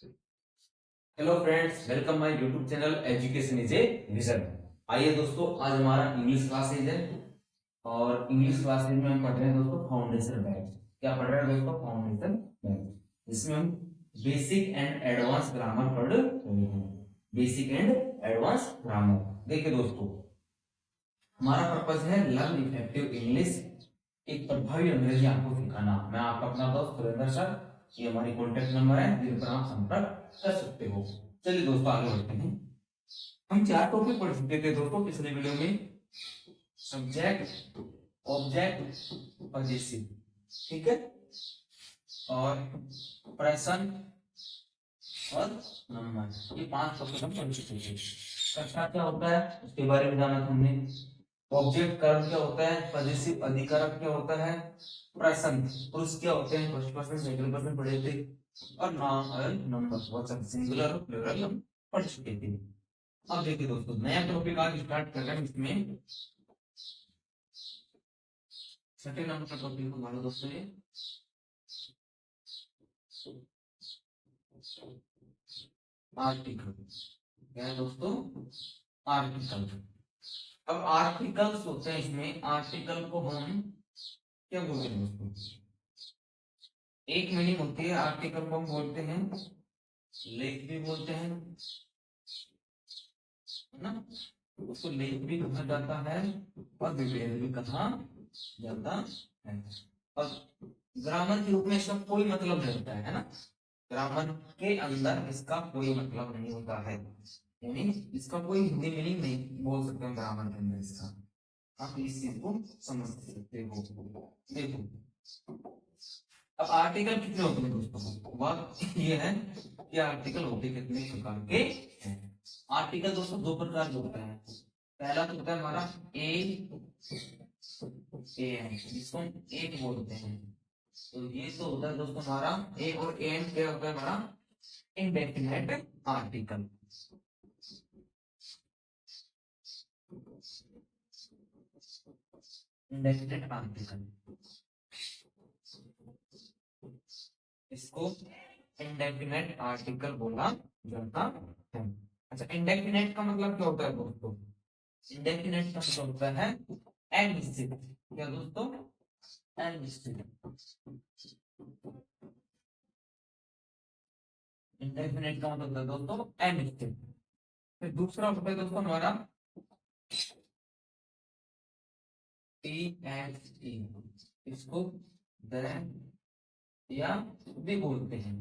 Hello friends, welcome my YouTube channel education is a vision. आइए दोस्तों, आज हमारा इंग्लिश क्लासेज है और इंग्लिश क्लासेज में हम पढ़ रहे हैं दोस्तों फाउंडेशन बैच। क्या पढ़ रहे हैं दोस्तों? फाउंडेशन बैच, जिसमें हम बेसिक एंड एडवांस ग्रामर पढ़ रहे हैं। Basic and advance grammar. देखिए दोस्तों, हमारा पर्पज है लर्न इफेक्टिव इंग्लिश, एक प्रभावी अंग्रेजी आपको सिखाना। मैं आपका अपना दोस्त सुरेंद्र सर, ये हमारी कॉन्टेक्ट नंबर है जिन पर आप संपर्क कर सकते हो। चलिए दोस्तों, आगे बढ़ते हैं। हम चार टॉपिक पढ़ चुके थे दोस्तों पिछले वीडियो में। सब्जेक्ट, ऑब्जेक्ट, पजेसिव, ठीक है, और प्रश्न और नंबर, ये पांच टॉपिक हम पढ़ चुके थे। कक्षा क्या होता है उसके बारे में जाना था हमने। ऑब्जेक्ट कर्म क्या होता है, पजेसिव अधिकारक क्या होता है, प्रश्न पुरुष क्या होते हैं, फर्स्ट पर्सन सेकंड पर्सन पढ़े थे, और नाम और नंबर वचन सिंगुलर और प्लूरल हम पढ़ चुके थे। अब देखिए दोस्तों, नया टॉपिक आज स्टार्ट कर रहे हैं। इसमें छठे नंबर का टॉपिक हमारा दोस्तों ये आर्टिकल। क्या है दोस्तों? आर्टिकल। अब आर्टिकल्स होते हैं, इसमें आर्टिकल को हम क्या बोलते हैं दोस्तों? एक मीनिंग होती है आर्टिकल को हम बोलते हैं लेख भी बोलते हैं, है ना। उसको लेख भी कहा जाता है और विभेद भी कहा जाता है। और ग्रामर के रूप में इसका कोई मतलब नहीं होता है ना। ग्रामर के अंदर इसका कोई मतलब नहीं होता है, यानी इसका कोई हिंदी मीनिंग नहीं बोल सकते हैं ग्रामर के अंदर इसका। आप इस चीज को समझ सकते हो। देखो, अब आर्टिकल कितने होते हैं दोस्तों? बात ये है कि आर्टिकल होते कितने प्रकार के हैं। आर्टिकल दोस्तों दो प्रकार के होते हैं। पहला तो होता है हमारा ए एन, जिसको हम एक बोलते हैं। तो ये तो होता है दोस्तों हमारा ए, और एन क्या होता है हमारा? Indefinite article. इंडेफिनेट आर्टिकल, इसको इंडेफिनेट आर्टिकल बोला जाता है। अच्छा, इंडेफिनेट का मतलब क्या होता है दोस्तों? इंडेफिनेट का मतलब होता है अनिश्चित। क्या दोस्तों? अनिश्चित। इंडेफिनेट का मतलब होता है दोस्तों अनिश्चित। फिर दूसरा होता है दोस्तों हमारा टी एस टी, इसको देन या भी बोलते हैं।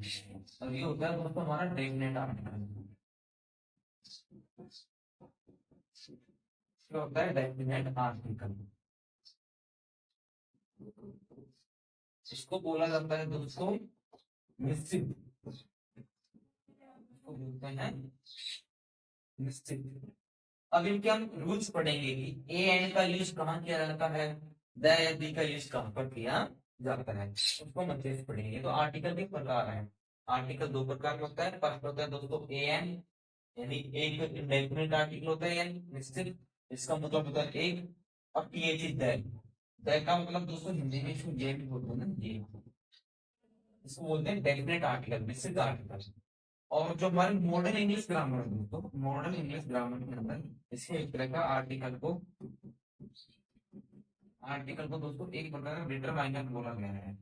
और ये होता है दोस्तों हमारा डेफिनेट आर्टिकल। क्या होता है? Definite article. इसको बोला जाता है दोस्तों निश्चित, इसको बोलते हैं निश्चित। अब इनके हम रूल्स पढ़ेंगे कि ए एन का यूज कहाँ किया जाता है, द या दी का यूज कहाँ पर किया जाता है, उसको हम अच्छे से पढ़ेंगे। तो आर्टिकल के प्रकार है। आर्टिकल दो प्रकार का होता है। फर्स्ट होता है दोस्तों ए एन, यानी एक इंडेफिनिट आर्टिकल होता है, यानी निश्चित, इसका मतलब होता है एक। और टी एच इज दैट का मतलब दोस्तों हिंदी में इसको ये भी बोलते हैं ना, ये, इसको बोलते हैं डेफिनेट आर्टिकल, निश्चित आर्टिकल। और जो हमारे मॉडर्न इंग्लिश ग्रामर है दोस्तों, मॉडर्न इंग्लिश ग्रामर के अंदर इसे एक तरह का आर्टिकल को दोस्तों एक प्रकार का डिटरमाइनर बोला गया है।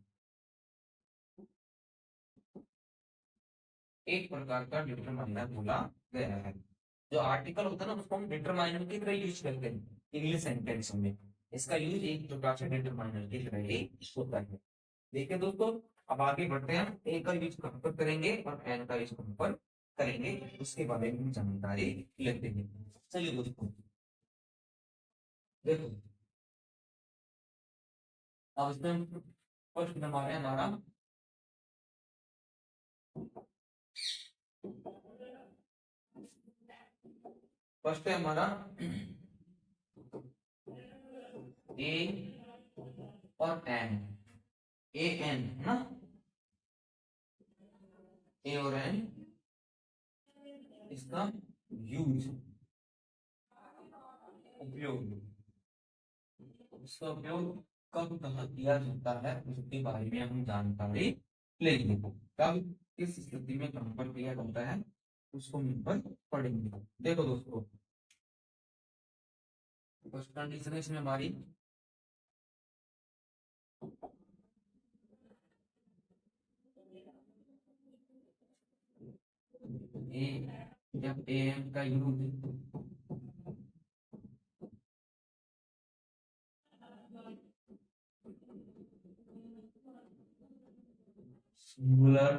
एक प्रकार का डिटरमाइनर बोला गया है। जो आर्टिकल होता है ना, उसको हम डिटरमाइनर की तरह यूज करते हैं इंग्लिश सेंटेंस में। इसका यूज एक प्रकार से डिटरमाइनर की तरह ही होता है। देखिए दोस्तों, अब आगे बढ़ते हैं। हम ए का यूज कहाँ पर करेंगे और एन का यूज कहाँ पर करेंगे, उसके बारे में जानकारी लेते हैं। चलिए दोस्तों, देखो, अब इसमें फर्स्ट नंबर है हमारा फर्स्ट है हमारा ए और एन। ए एन ना, ए और एन, इसका यूज, उपयोग, इसका उपयोग कब कहाँ किया जाता है उसके बारे में हम जानकारी लेंगे। कब किस स्थिति में कहां पर क्रिया करता है उसको हम यहाँ पर पढ़ेंगे। देखो दोस्तों, फर्स्ट कंडीशन है इसमें हमारी ए, जब ए एम का यूज सिंगुलर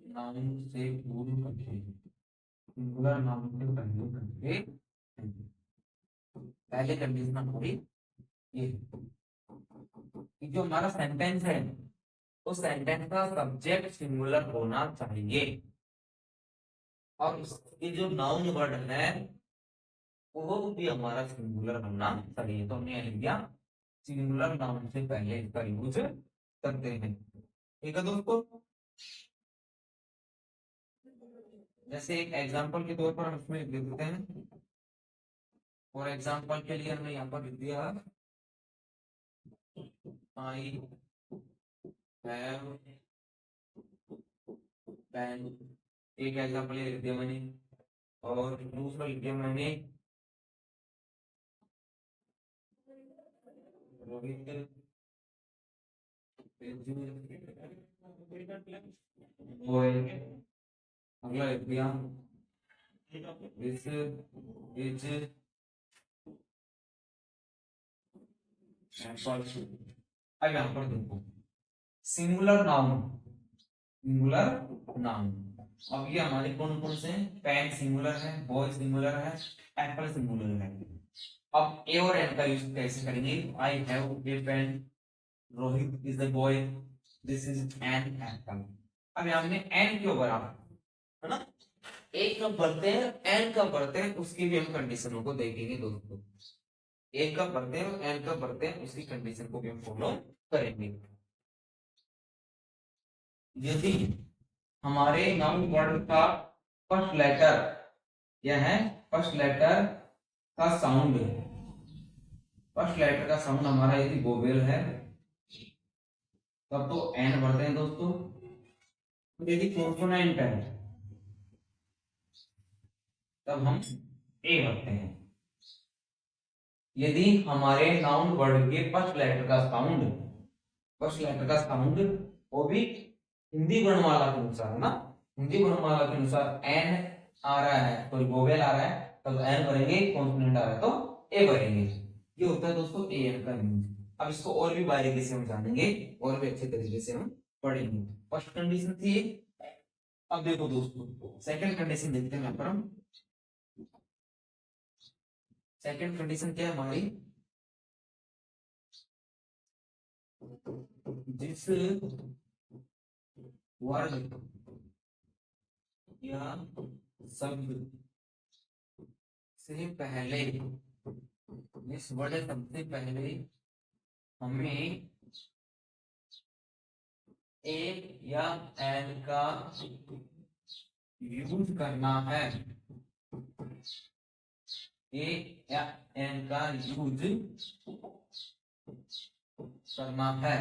नाउन से पूर्व करके, सिंगुलर नाउन से पहले करके, पहले कंडीशन हमारी ये कि जो हमारा सेंटेंस है उस सेंटेंस का सब्जेक्ट सिंगुलर होना चाहिए और उसके जो नाउन वर्ड है वो भी हमारा सिंगुलर होना चाहिए। तो हमने लिख दिया सिंगुलर नाउन से पहले इसका यूज करते हैं। ठीक है दोस्तों, जैसे एक एग्जांपल के तौर पर हम इसमें लिख देते हैं। फॉर एग्जांपल के लिए हमने यहाँ पर लिख दिया आई हैव पेन, एक एग्जांपल ये लिख दिया मैंने, और दूसरा लिख दिया मैंने रोहित बॉय, अगला लिख दिया दिस इज एप्पल। अब यहाँ पर देखो सिंगुलर नाउन, सिंगुलर नाउन, अब ये हमारे कौन कौन से हैं? पेन सिंगुलर है, बॉय सिंगुलर है, एप्पल सिंगुलर है। अब ए और एन का यूज कैसे करेंगे? I have a pen, Rohit is the boy, this is an apple. अब यहाँ हमने एन क्यों भरा है ना, एक कब भरते हैं एन कब भरते हैं उसकी भी हम कंडीशनों को देखेंगे दोस्तों। एक कब भरते हैं और एन कब भरते हैं उसकी कंडीशन को भी हम फॉलो करेंगे। यदि हमारे नाउन वर्ड का फर्स्ट लेटर यह है, फर्स्ट लेटर का साउंड, फर्स्ट लेटर का साउंड हमारा यदि वोवेल है तब तो एन भरते हैं दोस्तों। यदि कॉन्सोनेंट है तब हम ए भरते हैं। यदि हमारे नाउन वर्ड के फर्स्ट लेटर का साउंड, फर्स्ट लेटर का साउंड वो भी हिंदी वर्णमाला के अनुसार है ना, हिंदी वर्णमाला के अनुसार एन आ रहा है, कोई वोवेल आ रहा है तब एन भरेंगे, कॉन्सोनेंट आ रहा है तो ए भरेंगे। ये होता है दोस्तों ए एन का यूज। अब इसको और भी बारीकी से हम जानेंगे और भी अच्छे तरीके से हम पढ़ेंगे। फर्स्ट कंडीशन थी। अब देखो दोस्तों सेकंड कंडीशन देखते हैं यहाँ पर हम। सेकंड कंडीशन क्या है हमारी, जिस वर्ड या शब्द से पहले, जिस वर्ड सबसे पहले हमें ए या एन का यूज करना है, ए या एन का यूज करना है,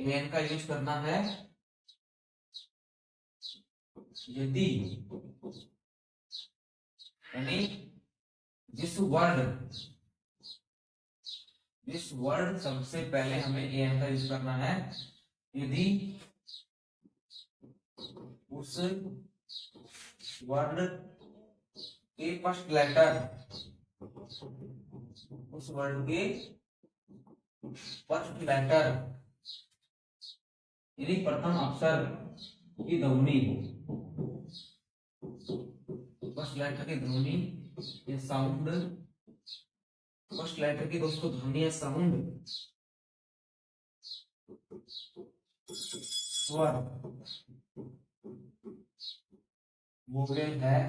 एन का यूज करना है यदि यानी जिस वर्ड सबसे पहले हमें एन का यूज करना है, यदि उस वर्ड के फर्स्ट लेटर, उस वर्ड के फर्स्ट लेटर यानी प्रथम अक्षर की ध्वनि, फर्स्ट लेटर की ध्वनि ये साउंड, फर्स्ट लेटर की दोस्तों ध्वनि है साउंड, स्वर वोवेल है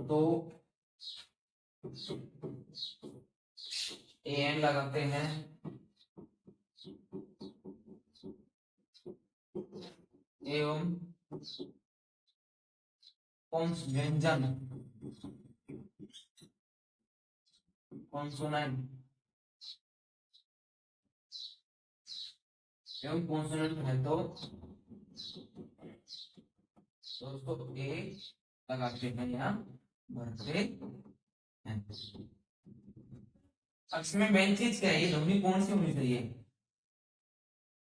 तो एन लगाते हैं, एवं व्यंजन कॉन्सोनेंट एवं कॉन्सोनेंट है तो दोस्तों ए लगाते हैं यहाँ भरते हैं। अब इसमें मेन चीज क्या है, ये ध्वनि कौन सी होनी चाहिए,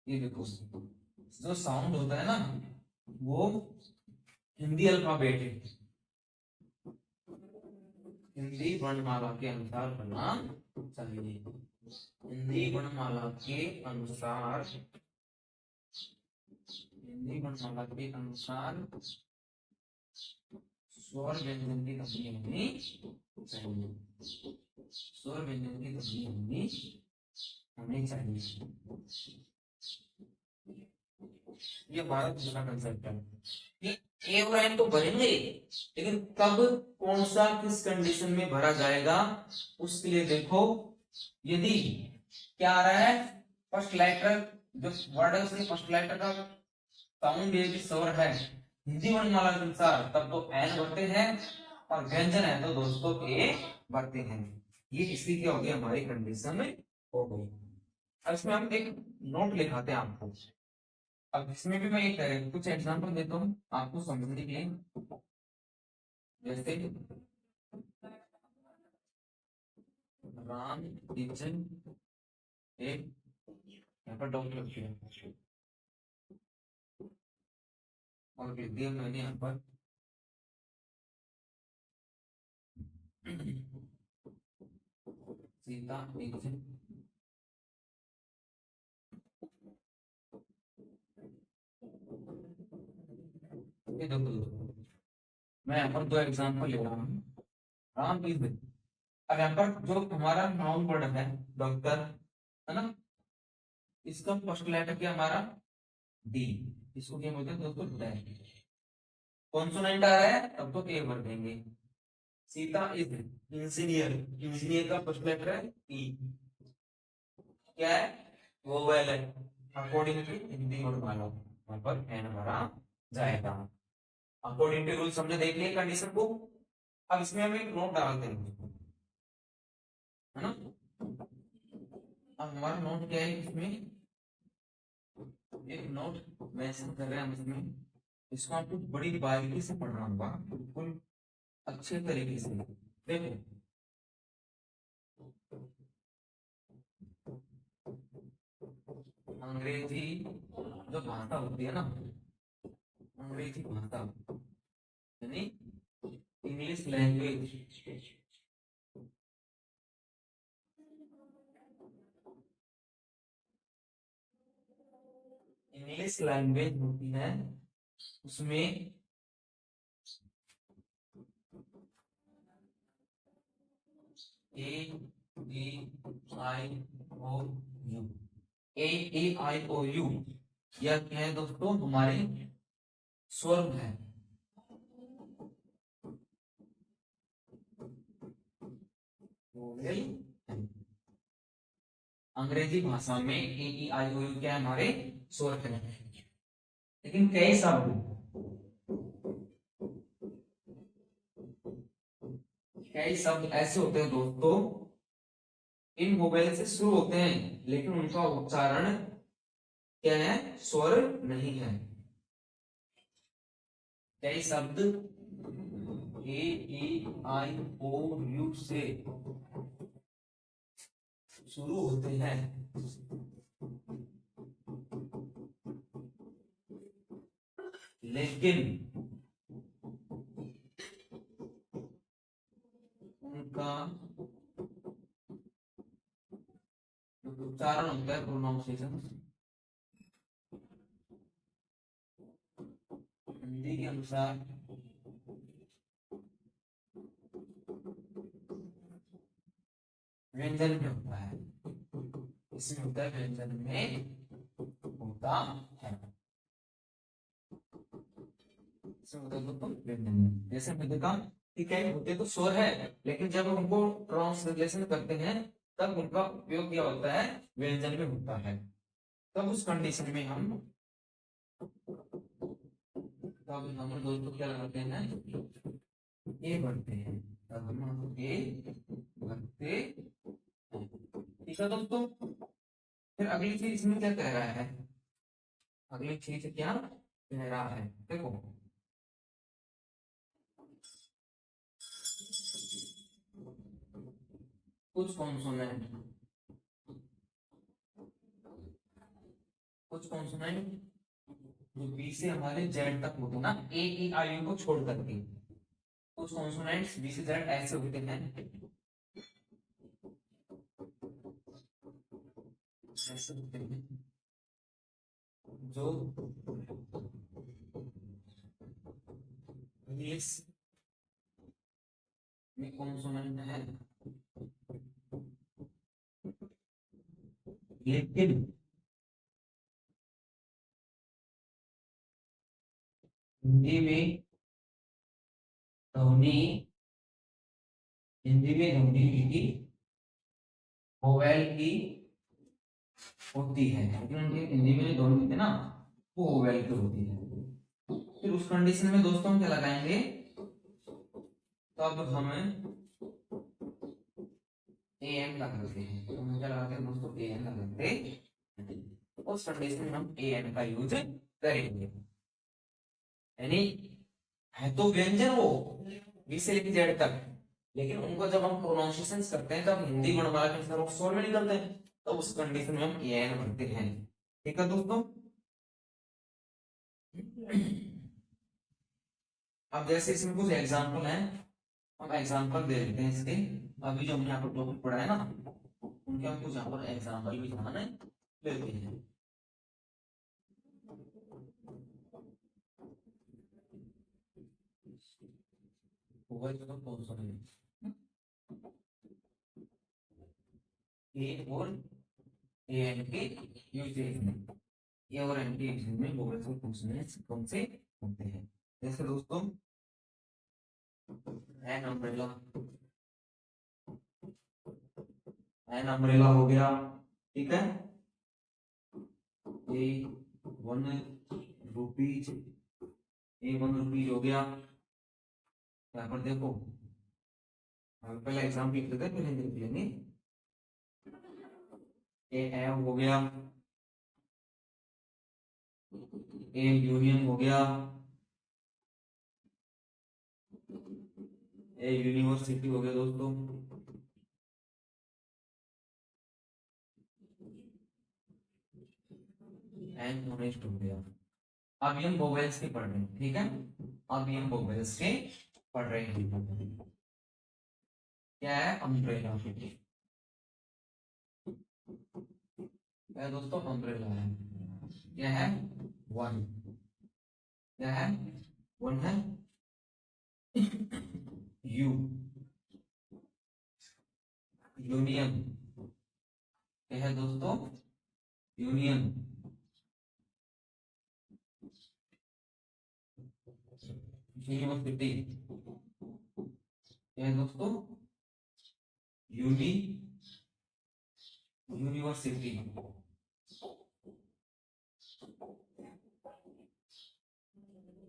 ये देखो जो साउंड होता है ना वो हिंदी अल्फाबेट है, हिंदी वर्णमाला के अनुसार बनना चाहिए, हिंदी वर्णमाला के अनुसार, हिंदी वर्णमाला के अनुसार स्वर व्यंजन की ध्वनि होनी चाहिए, स्वर व्यंजन की ध्वनि होनी चाहिए। ये भारत दूसरा कंसेप्ट है। ये ए और एन तो भरेंगे, लेकिन कब कौन सा किस कंडीशन में भरा जाएगा उसके लिए देखो, यदि क्या आ रहा है फर्स्ट लेटर, जो वर्ड है उसमें फर्स्ट लेटर का साउंड यदि स्वर है हिंदी वर्णमाला के अनुसार तब तो एन भरते हैं, और व्यंजन है तो दोस्तों ए भरते हैं। ये इसकी क्या होगी हमारी कंडीशन में हो गई। अब इसमें हम एक नोट लिखाते हैं आपको, अब इसमें भी मैं एक कुछ एग्जांपल देता हूँ आपको समझने के लिए। जैसे राम किचन एक, यहाँ पर डॉक्टर और लिख दिया मैंने यहाँ पर सीता किचन, ये देखो मैं यहाँ पर दो एग्जांपल ले रहा हूँ, राम इज, अब यहाँ पर जो हमारा नाउन वर्ड है डॉक्टर है ना, इसका फर्स्ट लेटर क्या हमारा डी, इसको क्या बोलते हैं दोस्तों डैश, कॉन्सोनेंट आ रहा है तब तो ए भर देंगे। सीता इज इंजीनियर, इंजीनियर का फर्स्ट लेटर है ई, क्या है वोवेल है, अकॉर्डिंग टू हिंदी वर्णमाला वहां पर एन भरा जाएगा, अकॉर्डिंग टू रूल समझे, देख लिए कंडीशन को। अब इसमें हम एक नोट डालते हैं है ना, अब हमारा नोट क्या है, इसमें एक नोट मेंशन कर रहे हैं हम इसमें, इसको आपको बड़ी बारीकी से पढ़ना होगा, बिल्कुल अच्छे तरीके से। देखो अंग्रेजी जो भाषा होती है ना, अंग्रेजी भाषा यानी इंग्लिश लैंग्वेज, इंग्लिश लैंग्वेज होती है उसमें ए ए आई ओ you, A I O you यह क्या है दोस्तों हमारे स्वर है, अंग्रेजी भाषा में ए ई आई ओ यू क्या है हमारे स्वर है। लेकिन कई शब्द ऐसे होते हैं दोस्तों इन वोवेल से शुरू होते हैं लेकिन उनका उच्चारण क्या है स्वर नहीं है। कई शब्द ए ई आई ओ यू से शुरू होते हैं लेकिन उनका उच्चारण होता है प्रोनाउंसिएशन हिंदी के अनुसार व्यंजन में होता है, इसमें होता है व्यंजन में होता है, जैसे मैंने कहा ठीक है होते तो स्वर है लेकिन जब उनको ट्रांसलेशन करते हैं तब उनका उपयोग क्या होता है व्यंजन में होता है, तब उस कंडीशन में हम तब हम दोस्तों क्या लगाते हैं ए भरते हैं, तब हम ए भरते ठीक है दोस्तों। फिर अगली चीज इसमें क्या कह रहा है, अगली चीज क्या कह रहा है, देखो कुछ कॉन्सोनेंट, कुछ कॉन्सोनेंट जो बी से हमारे जेड तक होते हैं ना, ए ई आई यू को छोड़ करके, कुछ कॉन्सोनेंट्स बी से जेड ऐसे होते हैं, ऐसे होते हैं जो इंग्लिश में कॉन्सोनेंट है, लेकिन हिंदी में ध्वनि, हिंदी में ध्वनि की वोवेल की होती है, लेकिन उनके हिंदी में जो ध्वनि होती है ना वो वोवेल की होती है। फिर उस कंडीशन में दोस्तों हम क्या लगाएंगे, तब हम ए एन लगाते हैं, तो हम क्या लगाते हैं दोस्तों, ए एन लगाते हैं। उस कंडीशन में हम ए एन का यूज करेंगे, यानी है तो व्यंजन वो बी से लेकर जेड तक, लेकिन उनको जब हम प्रोनाउंसिएशन करते हैं तब हिंदी गुणमाला के अनुसार वो स्वर में निकलते हैं, तो उस कंडीशन में हम ए एन भरते हैं। ठीक है दोस्तों। अब जैसे इसमें कुछ एग्जाम्पल हैं, हम एग्जाम्पल दे देते हैं इसके, अभी जो हमने यहाँ पर टॉपिक पढ़ा है ना उनके हम कुछ यहाँ पर एग्जाम्पल भी ध्यान लेते हैं। कौन सा ए और ए एन के यूजेज में, ए और एन के यूजेज में वोवेल्स और कॉन्सोनेंट्स कौन से होते हैं। जैसे दोस्तों एन अम्ब्रेला, एन अम्ब्रेला हो गया, ठीक है, ए वन रुपीज, ए वन रुपीज हो गया। यहाँ पर देखो पहले एग्जाम लिख लेते हैं, फिर हिंदी लिख लेंगे। ए एम हो गया, ए यूनियन हो गया, ए यूनिवर्सिटी हो गया दोस्तों, एन ऑनेस्ट हो गया। अब ये हम वोवेल्स के पढ़ रहे हैं, ठीक है, अब ये हम वोवेल्स के पढ़ रहे हैं। क्या है अम्ब्रेला, क्या है दोस्तों अम्ब्रेला है, क्या है वन, क्या है वन है यू, यूनियन, क्या है दोस्तों यूनियन, यूनिवर्सिटी, क्या है दोस्तों यूनिवर्सिटी,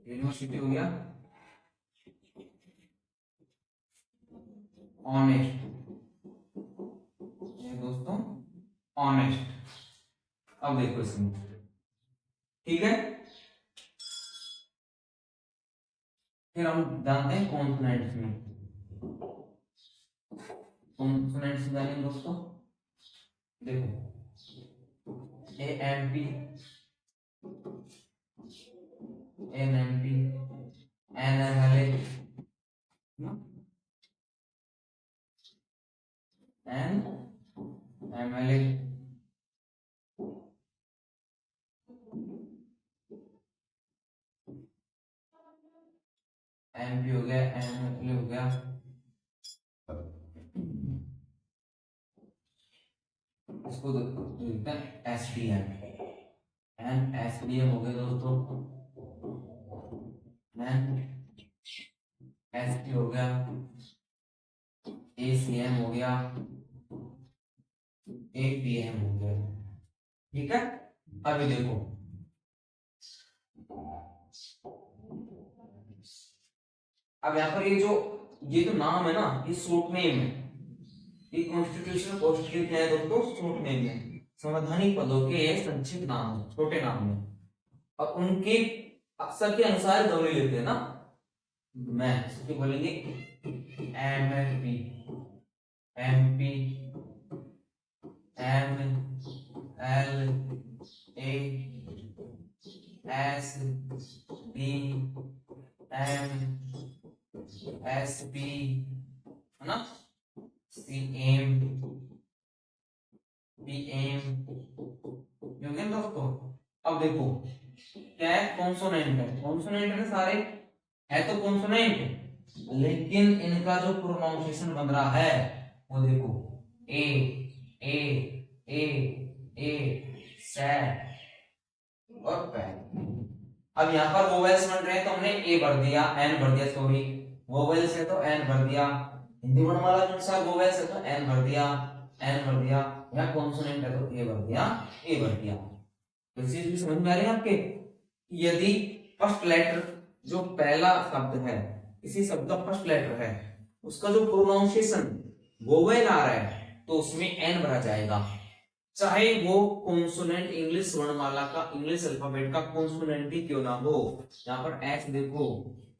यूनिवर्सिटी हो गया। ऑनेस्ट, ये दोस्तों ऑनेस्ट। अब देखो इसमें, ठीक है, फिर हम जानते हैं कॉन्सोनेंट्स में, कॉन्सोनेंट्स जानेंगे दोस्तों। देखो A M P, N M P, N M L A, N M L A, M P हो गया, एन एम एल ए हो गया, इसको देखते हैं S D M, N S D M हो गया दोस्तों, एन एस टी हो गया, ए सी एम हो गया, ए पी एम हो गया, ठीक है। अभी देखो अब यहाँ पर ये जो नाम है ना ये शॉर्ट नेम है, ये कॉन्स्टिट्यूशनल कॉन्स्टिट्यूट क्या है दोस्तों, शॉर्ट नेम है, संवैधानिक पदों के संक्षिप्त नाम, छोटे नाम है, और उनके अक्सर के अनुसार गौरी लेते हैं ना। मैं इसको बोलेंगे MP, MP, M L A S D M S P, है ना, सी एम पी एम, दोस्तों। अब देखो क्या है, कॉन्सोनेंट है, कॉन्सोनेंट है सारे, है तो कॉन्सोनेंट, लेकिन इनका जो प्रोनाउंसिएशन बन रहा है वो देखो ए ए ए ए से और पै। अब यहाँ पर वोवेल्स बन रहे हैं तो हमने ए भर दिया, एन भर दिया, सॉरी वोवेल्स है तो एन भर दिया, हिंदी वर्णमाला के अनुसार वोवेल्स है तो एन भर दिया, एन भर दिया, या कॉन्सोनेंट है तो ए भर दिया, ए भर दिया। तो इस चीज भी समझ में आ रही है आपके, यदि फर्स्ट लेटर जो पहला शब्द है, किसी शब्द का फर्स्ट लेटर है, उसका जो प्रोनाउंसिएशन वोवेल आ रहा है तो उसमें एन भरा जाएगा, चाहे वो कॉन्सोनेंट इंग्लिश वर्णमाला का, इंग्लिश अल्फाबेट का कॉन्सोनेंट ही क्यों ना हो। यहाँ पर एच देखो,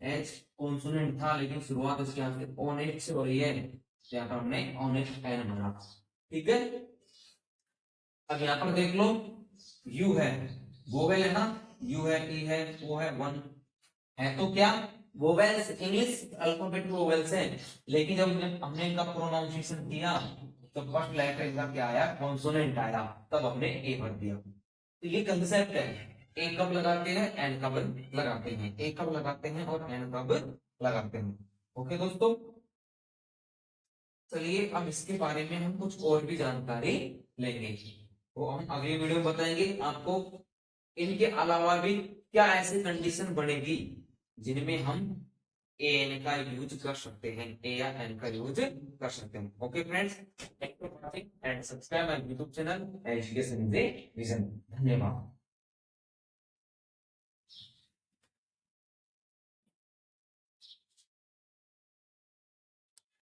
एच कॉन्सोनेंट था लेकिन शुरुआत उसके यहाँ से ओनेट से हो रही है, यहाँ पर हमने ओनेट एन भरा, ठीक है। अब यहाँ पर देख लो यू है, वोवेल है ना, यू है, ई है, ओ है, वन है, तो क्या वोवेल्स इंग्लिश अल्फाबेट वोवेल्स हैं, लेकिन जब हमने इनका प्रोनाउंसिएशन किया तो फर्स्ट लेटर इनका क्या आया, कॉन्सोनेंट आया, तब हमने ए भर दिया। तो ये कंसेप्ट है, ए कब लगाते हैं, एन कब लगाते हैं, ए कब लगाते हैं और एन कब लगाते हैं। ओके दोस्तों, चलिए अब इसके बारे में हम कुछ और भी जानकारी लेंगे, वो हम अगली वीडियो में बताएंगे आपको। इनके अलावा भी क्या ऐसी कंडीशन बनेगी जिनमें हम ए एन का यूज कर सकते हैं, ए या एन का यूज कर सकते हैं। Okay friends, thank you for watching and subscribe my YouTube channel education is a vision. धन्यवाद।